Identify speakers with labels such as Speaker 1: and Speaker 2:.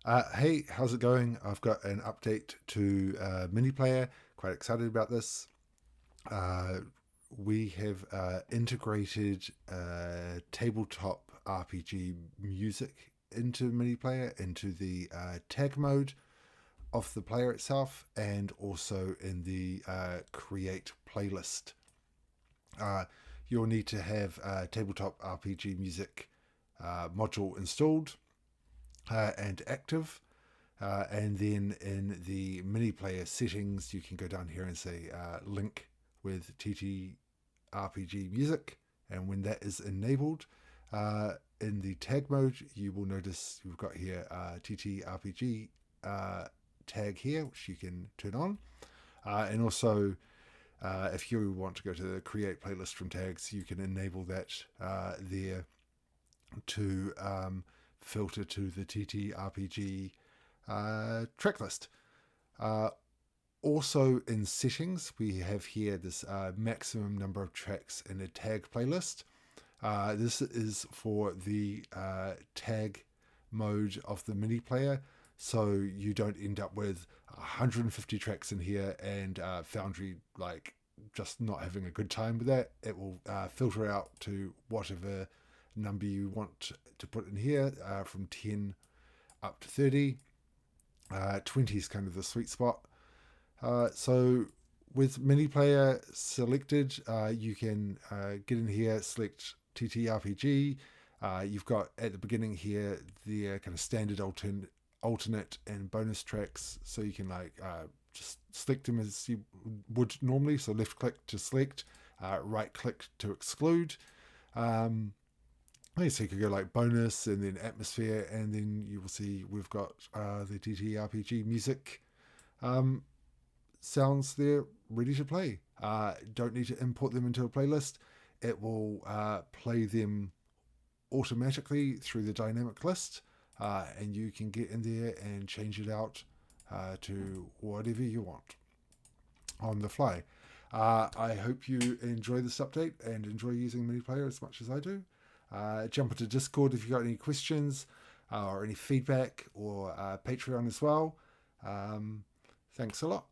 Speaker 1: Hey, how's it going? I've got an update to Mini Player. Quite excited about this. Uh, we have integrated tabletop RPG music into Mini Player, into the tag mode of the player itself, and also in the create playlist. Uh, you'll need to have tabletop RPG music module installed and active. And then in the mini player settings, you can go down here and say link with TTRPG music. And when that is enabled, in the tag mode, you will notice we've got here TTRPG tag here, which you can turn on. And also, if you want to go to the create playlist from tags, you can enable that there to filter to the TTRPG track list. Uh, Also in settings, we have here this maximum number of tracks in a tag playlist. This is for the tag mode of the mini player, so you don't end up with 150 tracks in here and Foundry just not having a good time with that. It will filter out to whatever number you want to put in here, from 10 up to 30. 20 is kind of the sweet spot. So with mini player selected, you can get in here, select TTRPG. You've got at the beginning here the kind of standard alternate and bonus tracks, so you can just select them as you would normally. So left click to select, right click to exclude. So you could go like bonus and then atmosphere, and then you will see we've got the TTRPG music sounds there ready to play. Don't need to import them into a playlist. It will play them automatically through the dynamic list, and you can get in there and change it out to whatever you want on the fly. I hope you enjoy this update and enjoy using Mini Player as much as I do. Jump into Discord if you've got any questions or any feedback, or Patreon as well. Thanks a lot.